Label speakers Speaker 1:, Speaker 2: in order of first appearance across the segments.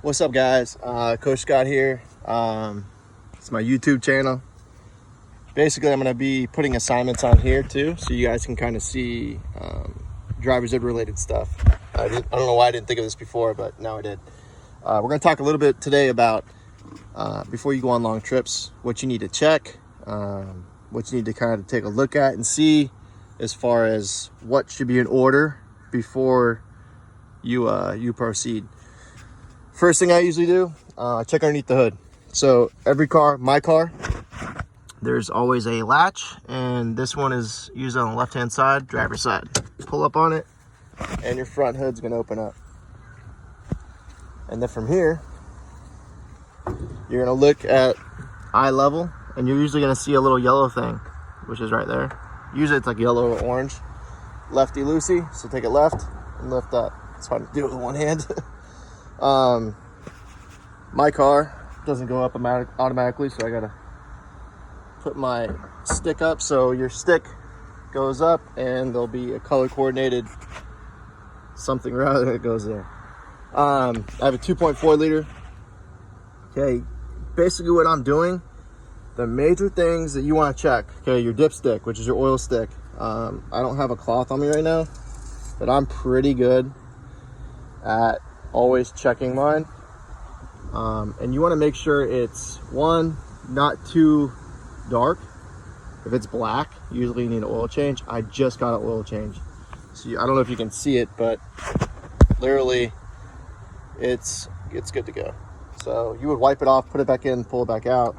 Speaker 1: What's up, guys? Coach Scott here. It's my YouTube channel. Basically, I'm going to be putting assignments on here too, so you guys can kind of see driver's ed related stuff. I don't know why I didn't think of this before, but now I did. We're going to talk a little bit today about before you go on long trips, what you need to check, what you need to kind of take a look at and see as far as what should be in order before you proceed. First thing I usually do, check underneath the hood. So every car, my car, there's always a latch, and this one is usually on the left-hand side, driver's side. Pull up on it, and your front hood's gonna open up. And then from here, you're gonna look at eye level, and you're usually gonna see a little yellow thing, which is right there. Usually it's like yellow or orange. Lefty-loosey, so take it left and lift up. It's hard to do it with one hand. My car doesn't go up automatically, so I gotta put my stick up, so your stick goes up and there'll be a color coordinated something rather that goes there. I have a 2.4 liter. Okay, basically what I'm doing, the major things that you want to check, okay, your dipstick, which is your oil stick. I don't have a cloth on me right now, but I'm pretty good at always checking mine. And you want to make sure it's, one, not too dark. If it's black, usually you need an oil change. I just got an oil change, so I don't know if you can see it, but literally it's good to go. So you would wipe it off, put it back in, pull it back out.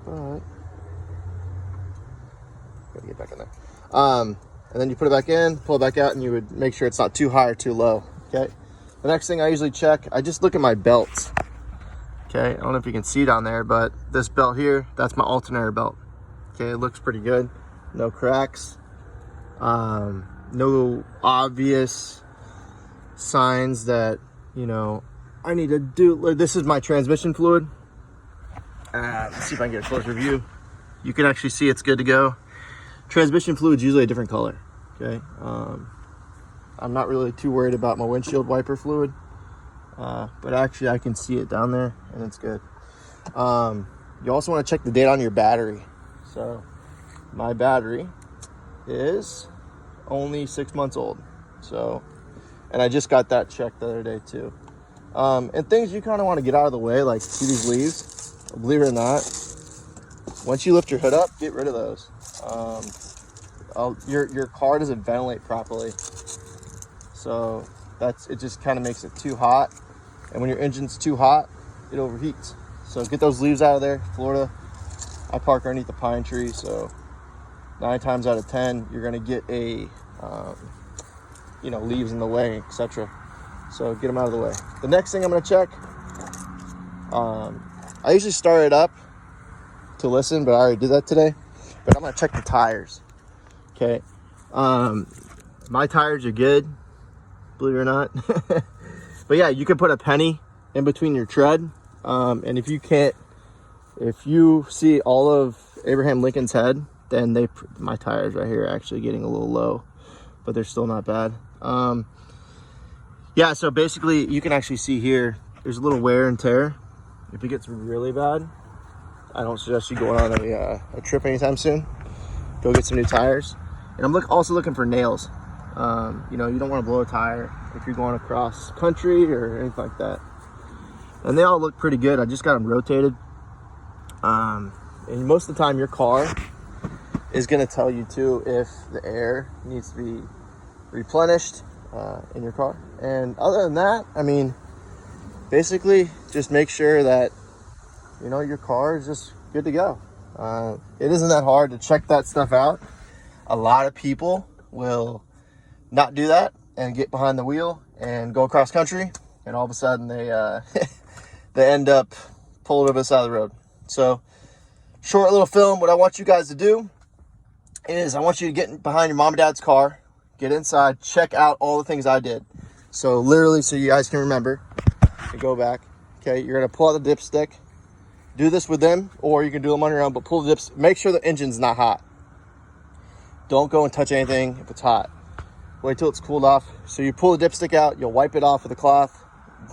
Speaker 1: But gotta get back in there. And then you put it back in, pull it back out, and you would make sure it's not too high or too low. Okay. The next thing I usually check, I just look at my belts. Okay, I don't know if you can see down there, but this belt here, that's my alternator belt. Okay, it looks pretty good. No cracks. No obvious signs that, you know, I need to do. This is my transmission fluid. Let's see if I can get a closer view. You can actually see it's good to go. Transmission fluid's usually a different color. Okay. I'm not really too worried about my windshield wiper fluid, but actually I can see it down there and it's good. You also want to check the date on your battery. So my battery is only 6 months old. So, and I just got that checked the other day too. And things you kind of want to get out of the way, like see these leaves, believe it or not, once you lift your hood up, get rid of those. Your car doesn't ventilate properly. So it just kind of makes it too hot. And when your engine's too hot, it overheats. So get those leaves out of there. Florida, I park underneath the pine tree. So 9 times out of 10, you're going to get leaves in the way, etc. So get them out of the way. The next thing I'm going to check, I usually start it up to listen, but I already did that today. But I'm going to check the tires. Okay. My tires are good, believe it or not. But yeah, you can put a penny in between your tread. And if you see all of Abraham Lincoln's head, then my tires right here are actually getting a little low, but they're still not bad. Yeah, so basically you can actually see here, there's a little wear and tear. If it gets really bad, I don't suggest you going on a trip anytime soon. Go get some new tires. And I'm also looking for nails. You don't want to blow a tire if you're going across country or anything like that. And they all look pretty good. I just got them rotated. And most of the time your car is going to tell you too if the air needs to be replenished in your car. And other than that, I mean, basically just make sure that, your car is just good to go. It isn't that hard to check that stuff out. A lot of people will not do that and get behind the wheel and go across country, and all of a sudden they they end up pulling over the side of the road. So short little film. What I want you guys to do is I want you to get behind your mom and dad's car, get inside, check out all the things I did. So literally, so you guys can remember, to go back. Okay, you're gonna pull out the dipstick. Do this with them, or you can do them on your own, but pull the dips. Make sure the engine's not hot. Don't go and touch anything if it's hot. Wait till it's cooled off. So you pull the dipstick out, you'll wipe it off with a cloth,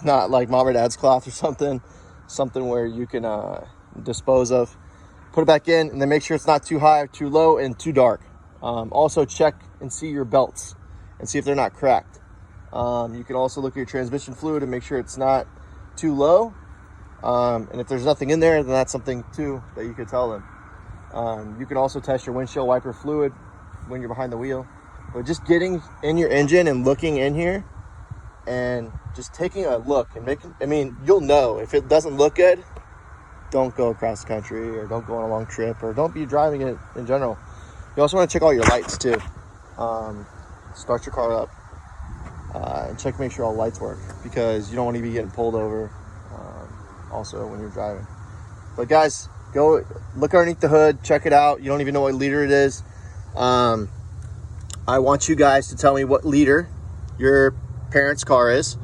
Speaker 1: not like mom or dad's cloth or something where you can dispose of. Put it back in, and then make sure it's not too high, too low, and too dark. Also check and see your belts and see if they're not cracked. You can also look at your transmission fluid and make sure it's not too low. And if there's nothing in there, then that's something too that you could tell them. You can also test your windshield wiper fluid when you're behind the wheel. But just getting in your engine and looking in here and just taking a look and you'll know if it doesn't look good. Don't go across the country, or don't go on a long trip, or don't be driving it in general. You also want to check all your lights too. Start your car up and check, make sure all lights work, because you don't want to be getting pulled over also when you're driving. But guys, go look underneath the hood, check it out. You don't even know what liter it is. I want you guys to tell me what liter your parents' car is.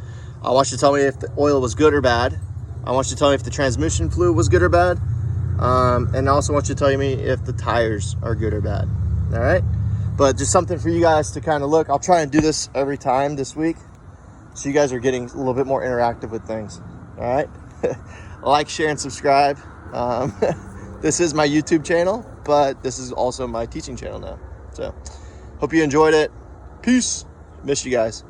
Speaker 1: I want you to tell me if the oil was good or bad. I want you to tell me if the transmission fluid was good or bad. And I also want you to tell me if the tires are good or bad. All right? But just something for you guys to kind of look. I'll try and do this every time this week, so you guys are getting a little bit more interactive with things. All right? Like, share, and subscribe. This is my YouTube channel, but this is also my teaching channel now. So hope you enjoyed it. Peace. Miss you guys.